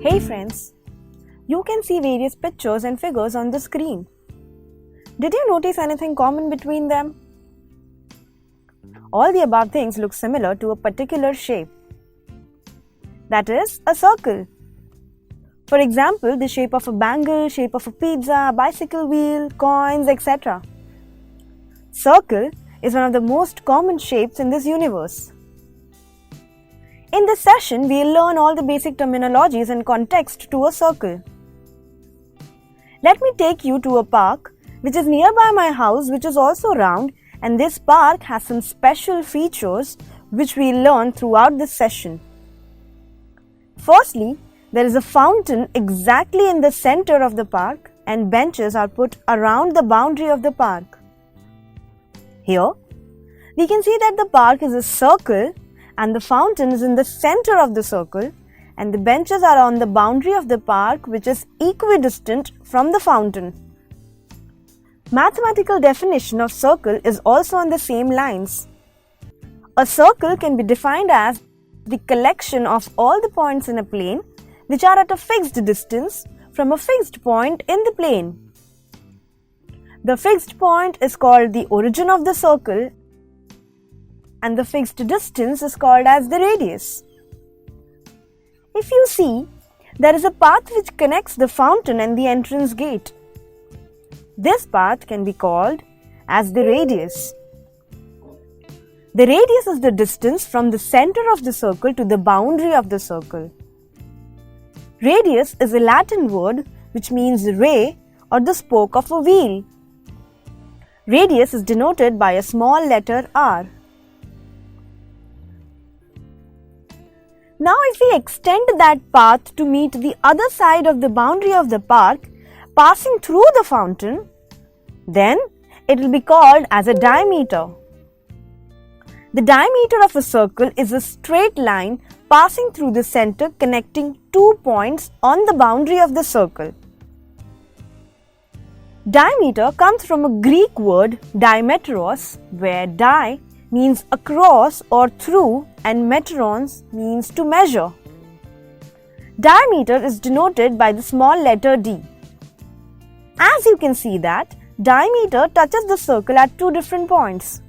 Hey friends, you can see various pictures and figures on the screen. Did you notice anything common between them? All the above things look similar to a particular shape. That is, a circle. For example, the shape of a bangle, shape of a pizza, bicycle wheel, coins, etc. Circle is one of the most common shapes in this universe. In this session, we'll learn all the basic terminologies and context to a circle. Let me take you to a park which is nearby my house, which is also round, and this park has some special features which we'll learn throughout this session. Firstly, there is a fountain exactly in the center of the park and benches are put around the boundary of the park. Here, we can see that the park is a circle and the fountain is in the center of the circle and the benches are on the boundary of the park which is equidistant from the fountain. Mathematical definition of circle is also on the same lines. A circle can be defined as the collection of all the points in a plane which are at a fixed distance from a fixed point in the plane. The fixed point is called the origin of the circle and the fixed distance is called as the radius. If you see, there is a path which connects the fountain and the entrance gate. This path can be called as the radius. The radius is the distance from the center of the circle to the boundary of the circle. Radius is a Latin word which means ray or the spoke of a wheel. Radius is denoted by a small letter r. Now if we extend that path to meet the other side of the boundary of the park, passing through the fountain, then it will be called as a diameter. The diameter of a circle is a straight line passing through the center connecting two points on the boundary of the circle. Diameter comes from a Greek word diametros, where di means across or through and metrons means to measure. Diameter is denoted by the small letter d. As you can see that diameter touches the circle at two different points.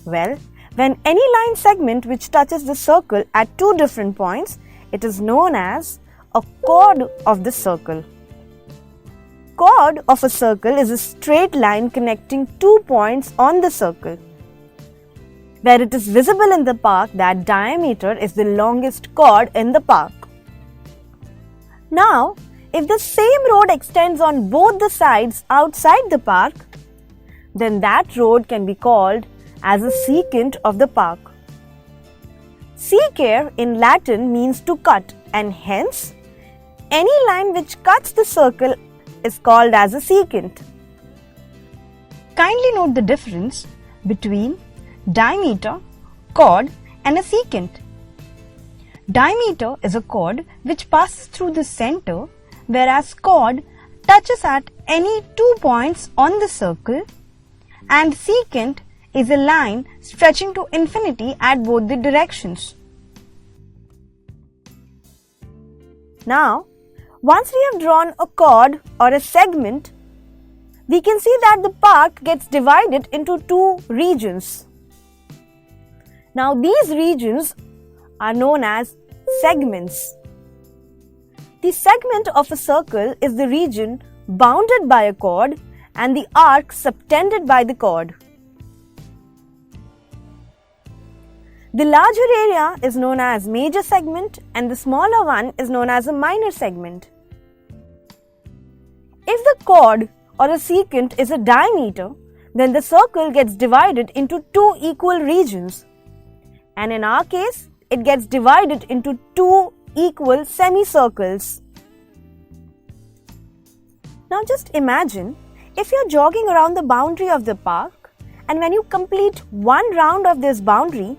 Well, when any line segment which touches the circle at two different points, it is known as a chord of the circle. Chord of a circle is a straight line connecting two points on the circle. Where it is visible in the park that diameter is the longest chord in the park. Now, if the same road extends on both the sides outside the park, then that road can be called as a secant of the park. Secare in Latin means to cut, and hence, any line which cuts the circle is called as a secant. Kindly note the difference between diameter, chord and a secant. Diameter is a chord which passes through the center, whereas chord touches at any 2 points on the circle, and secant is a line stretching to infinity at both the directions. Now, once we have drawn a chord or a segment, we can see that the park gets divided into two regions. Now these regions are known as segments. The segment of a circle is the region bounded by a chord and the arc subtended by the chord. The larger area is known as major segment and the smaller one is known as a minor segment. If the chord or a secant is a diameter, then the circle gets divided into two equal regions. And in our case, it gets divided into two equal semicircles. Now just imagine if you're jogging around the boundary of the park and when you complete one round of this boundary,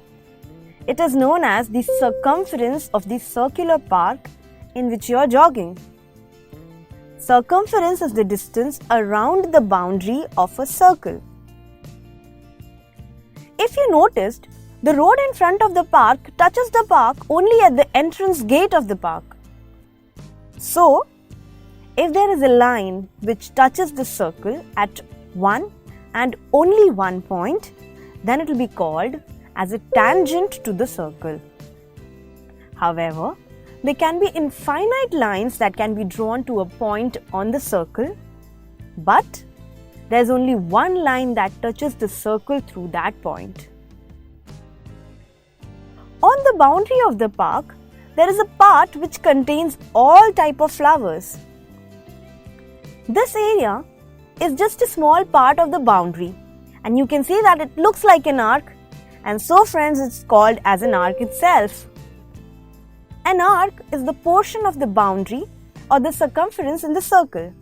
it is known as the circumference of the circular park in which you're jogging. Circumference is the distance around the boundary of a circle. If you noticed, the road in front of the park touches the park only at the entrance gate of the park. So, if there is a line which touches the circle at one and only one point, then it will be called as a tangent to the circle. However, there can be infinite lines that can be drawn to a point on the circle, but there is only one line that touches the circle through that point. On the boundary of the park, there is a part which contains all type of flowers. This area is just a small part of the boundary, and you can see that it looks like an arc, and so friends, it's called as an arc itself. An arc is the portion of the boundary or the circumference in the circle.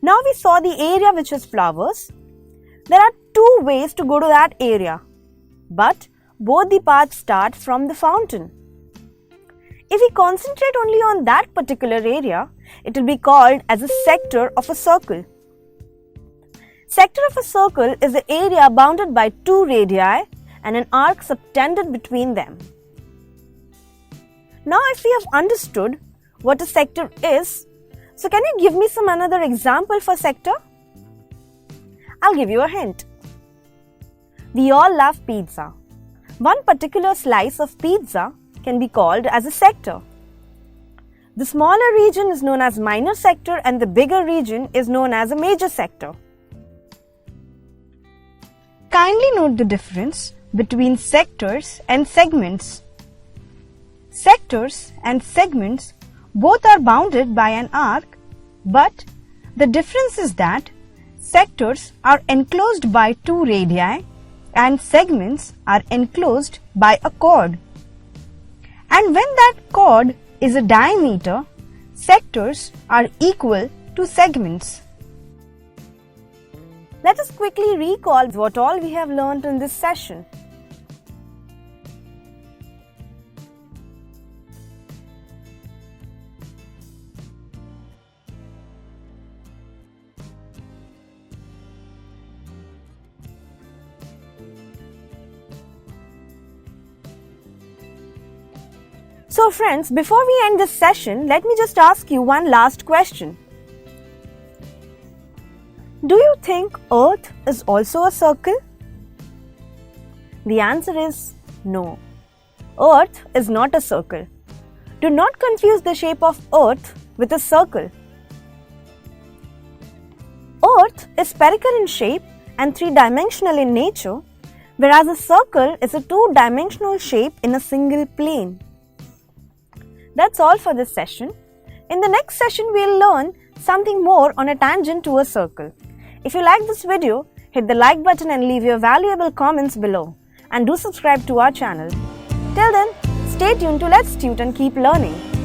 Now we saw the area which has flowers. There are two ways to go to that area, but both the paths start from the fountain. If we concentrate only on that particular area, it will be called as a sector of a circle. Sector of a circle is the area bounded by two radii and an arc subtended between them. Now if we have understood what a sector is, so can you give me some another example for sector? I'll give you a hint. We all love pizza. One particular slice of pizza can be called as a sector. The smaller region is known as minor sector and the bigger region is known as a major sector. Kindly note the difference between sectors and segments. Sectors and segments both are bounded by an arc, but the difference is that sectors are enclosed by two radii and segments are enclosed by a chord. And when that chord is a diameter, sectors are equal to segments. Let us quickly recall what all we have learned in this session. So friends, before we end this session, let me just ask you one last question. Do you think Earth is also a circle? The answer is no. Earth is not a circle. Do not confuse the shape of Earth with a circle. Earth is spherical in shape and three-dimensional in nature, whereas a circle is a two-dimensional shape in a single plane. That's all for this session. In the next session, we'll learn something more on a tangent to a circle. If you like this video, hit the like button and leave your valuable comments below. And do subscribe to our channel. Till then, stay tuned to Let's Tute and keep learning.